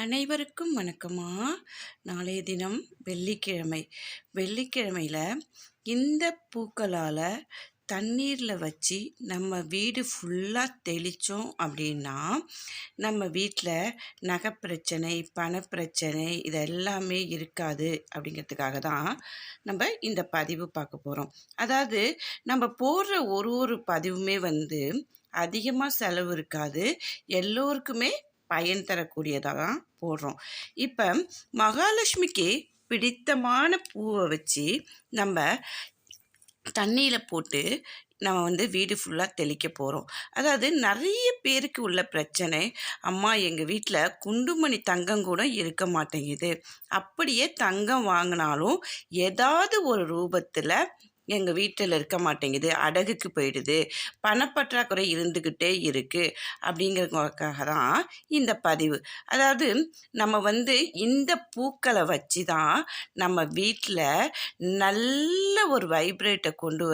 அனைவருக்கும் வணக்கமா. நாளைய தினம் வெள்ளிக்கிழமை. வெள்ளிக்கிழமையில் இந்த பூக்களால் தண்ணீரில் வச்சு நம்ம வீடு ஃபுல்லாக தெளித்தோம் அப்படின்னா நம்ம வீட்டில் நகைப்பிரச்சனை, பணப்பிரச்சனை இதெல்லாமே இருக்காது அப்படிங்கிறதுக்காக தான் நம்ம இந்த பதிவு பார்க்க போகிறோம். அதாவது நம்ம போடுற ஒரு பதிவுமே அதிகமாக செலவு இருக்காது, எல்லோருக்குமே பயன் தரக்கூடியதாக தான் போடுறோம். இப்போ மகாலட்சுமிக்கு பிடித்தமான பூவை வச்சு நம்ம தண்ணியில் போட்டு நம்ம வீடு ஃபுல்லாக தெளிக்க போகிறோம். அதாவது நிறைய பேருக்கு உள்ள பிரச்சனை, அம்மா எங்கள் வீட்டில் குண்டுமணி தங்கம் கூட இருக்க மாட்டேங்குது, அப்படியே தங்கம் வாங்கினாலும் ஏதாவது ஒரு ரூபத்தில் எங்கள் வீட்டில் இருக்க மாட்டேங்குது, அடகுக்கு போயிடுது, பணப்பற்றாக்குறை இருந்துக்கிட்டே இருக்குது அப்படிங்கிறதுக்காக தான் இந்த பதிவு. அதாவது நம்ம இந்த பூக்களை வச்சு தான் நம்ம வீட்டில் நல்ல ஒரு வைப்ரேட்டை கொண்டு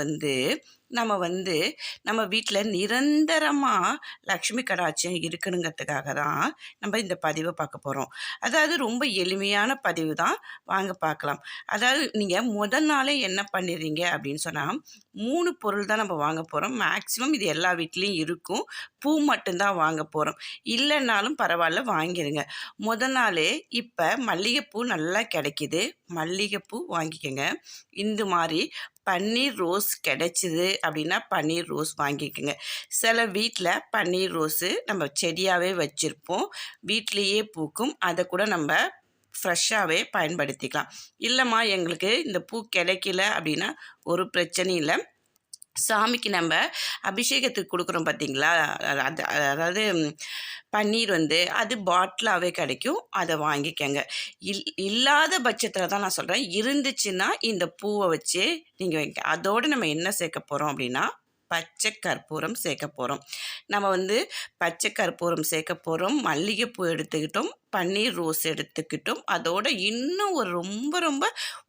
நம்ம வீட்டில் நிரந்தரமாக லக்ஷ்மி கடாட்சியம் இருக்கணுங்கிறதுக்காக தான் நம்ம இந்த பதிவை பார்க்க போகிறோம். அதாவது ரொம்ப எளிமையான பதிவு தான், வாங்க பார்க்கலாம். அதாவது நீங்கள் முதல் நாளே என்ன பண்ணிடுறீங்க அப்படின்னு சொன்னால் 3 பொருள் தான் நம்ம வாங்க போகிறோம். மேக்ஸிமம் இது எல்லா வீட்லேயும் இருக்கும். பூ மட்டும்தான் வாங்க போகிறோம். இல்லைன்னாலும் பரவாயில்ல, வாங்கிடுங்க. முதல் நாளே இப்போ மல்லிகைப்பூ நல்லா கிடைக்கிது, மல்லிகைப்பூ வாங்கிக்கோங்க. இந்த மாதிரி பன்னீர் ரோஸ் கிடைச்சிது அப்படின்னா பன்னீர் ரோஸ் வாங்கிக்கோங்க. சில வீட்டில் பன்னீர் ரோஸு நம்ம செடியாகவே வச்சுருப்போம், வீட்லேயே பூக்கும், அதை கூட நம்ம ஃப்ரெஷ்ஷாகவே பயன்படுத்திக்கலாம். இல்லைம்மா எங்களுக்கு இந்த பூ கிடைக்கல அப்படின்னா ஒரு பிரச்சனையும் இல்லை. சாமிக்கு நம்ம அபிஷேகத்துக்கு கொடுக்குறோம் பார்த்தீங்களா, அதாவது பன்னீர் அது பாட்டிலாகவே கிடைக்கும், அதை வாங்கிக்கங்க. இல்லாத பட்சத்தில் தான் நான் சொல்கிறேன். இருந்துச்சுன்னா இந்த பூவை வச்சு நீங்கள் வைங்க. அதோடு நம்ம என்ன சேர்க்க போகிறோம் அப்படின்னா பச்சை கற்பூரம் சேர்க்க போகிறோம். நம்ம பச்சை கற்பூரம் சேர்க்க போகிறோம், மல்லிகைப்பூ எடுத்துக்கிட்டோம், பன்னீர் ரோஸ் எடுத்துக்கிட்டோம். அதோட இன்னும் ரொம்ப ரொம்ப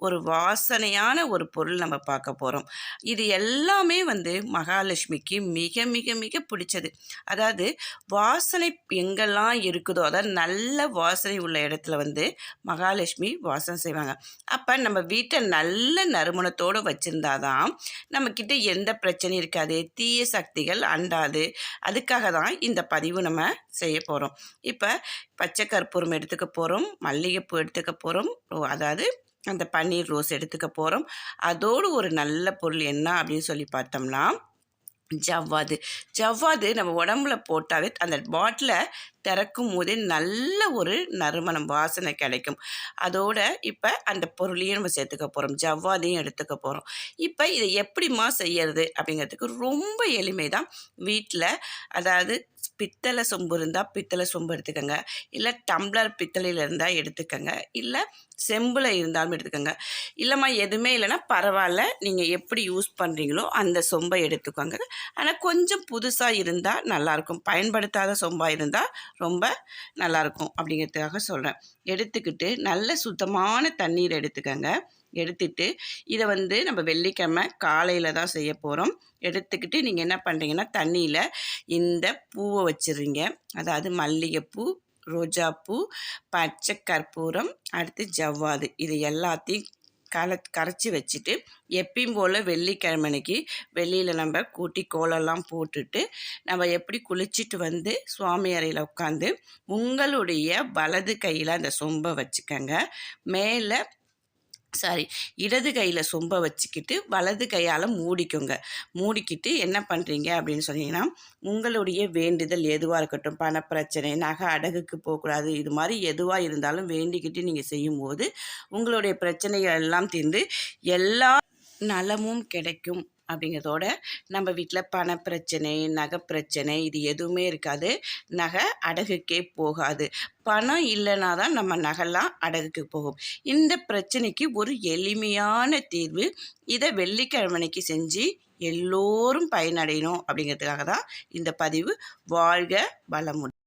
ஒரு வாசனையான ஒரு பொருள் நம்ம பார்க்க போகிறோம். இது எல்லாமே மகாலட்சுமிக்கு மிக மிக மிக பிடிச்சது. அதாவது வாசனை எங்கெல்லாம் இருக்குதோ, அதாவது நல்ல வாசனை உள்ள இடத்துல மகாலட்சுமி வாசனை செய்வாங்க. அப்போ நம்ம வீட்டை நல்ல நறுமணத்தோடு வச்சுருந்தாதான் நம்மக்கிட்ட எந்த பிரச்சனையும் இருக்காது, தீய சக்திகள் அண்டாது. அதுக்காக தான் இந்த பதிவு நம்ம செய்ய போகிறோம். இப்போ பச்சை கற்பூரம் எடுத்துக்க போகிறோம், மல்லிகைப்பூ எடுத்துக்க போகிறோம், அதாவது அந்த பன்னீர் ரோஸ் எடுத்துக்க போகிறோம். அதோடு ஒரு நல்ல பொருள் என்ன அப்படின்னு சொல்லி பார்த்தோம்னா ஜவ்வாது நம்ம உடம்புல போட்டாவே அந்த பாட்டிலை திறக்கும் போதே நல்ல ஒரு நறுமணம் வாசனை கிடைக்கும். அதோட இப்போ அந்த பொருளையும் நம்ம சேர்த்துக்க போகிறோம், ஜவ்வாதையும் எடுத்துக்க போகிறோம். இப்போ இதை எப்படிமா செய்யறது அப்படிங்கிறதுக்கு ரொம்ப எளிமை தான். வீட்டில் அதாவது பித்தளை சொம்பு இருந்தால் பித்தளை சொம்பு எடுத்துக்கோங்க, இல்லை டம்ளர் பித்தளையில் இருந்தால் எடுத்துக்கோங்க, இல்லை செம்பில் இருந்தாலும் எடுத்துக்கோங்க. இல்லைம்மா எதுவுமே இல்லைன்னா பரவாயில்ல, நீங்கள் எப்படி யூஸ் பண்ணுறீங்களோ அந்த சொம்பை எடுத்துக்கோங்க. ஆனால் கொஞ்சம் புதுசாக இருந்தால் நல்லாயிருக்கும், பயன்படுத்தாத சொம்பாக இருந்தால் ரொம்ப நல்லாயிருக்கும் அப்படிங்கிறதுக்காக சொல்கிறேன். எடுத்துக்கிட்டு நல்ல சுத்தமான தண்ணீர் எடுத்துக்கோங்க. எடுத்துட்டு இதை நம்ம வெள்ளிக்கிழமை காலையில் தான் செய்ய போகிறோம். எடுத்துக்கிட்டு நீங்கள் என்ன பண்ணுறீங்கன்னா தண்ணியில் இந்த பூவை வச்சிடுறீங்க. அதாவது மல்லிகைப்பூ, ரோஜாப்பூ, பச்சை கற்பூரம், அடுத்து ஜவ்வாது, இது எல்லாத்தையும் கரைச்சி வச்சுட்டு எப்பயும் போல் வெள்ளிக்கிழமைக்கு வெளியில் நம்ம கூட்டி கோலெல்லாம் போட்டுட்டு நம்ம எப்படி குளிச்சுட்டு சுவாமி அறையில் உட்காந்து உங்களுடைய வலது கையில் அந்த சொம்பை வச்சுக்கோங்க. மேலே இடது கையில் சொம்பை வச்சுக்கிட்டு வலது கையால் மூடிக்கிட்டு என்ன பண்ணுறீங்க அப்படின்னு சொன்னீங்கன்னா உங்களுடைய வேண்டுதல் எதுவாக இருக்கட்டும், பணப்பிரச்சனை, நகை அடகுக்கு போகக்கூடாது, இது மாதிரி எதுவாக இருந்தாலும் வேண்டிக்கிட்டு நீங்கள் செய்யும்போது உங்களுடைய பிரச்சனைகள் எல்லாம் தீர்ந்து எல்லா நலமும் கிடைக்கும் அப்படிங்கிறதோட நம்ம வீட்டில் பணப்பிரச்சனை, நகை பிரச்சனை இது எதுவுமே இருக்காது. நகை அடகுக்கே போகாது. பணம் இல்லைனா தான் நம்ம நகைலாம் அடகுக்கு போகும். இந்த பிரச்சனைக்கு ஒரு எளிமையான தீர்வு. இதை வெள்ளிக்கிழமைக்கு செஞ்சு எல்லோரும் பயனடையணும் அப்படிங்கிறதுக்காக தான் இந்த பதிவு. வாழ்க வளமுடன்.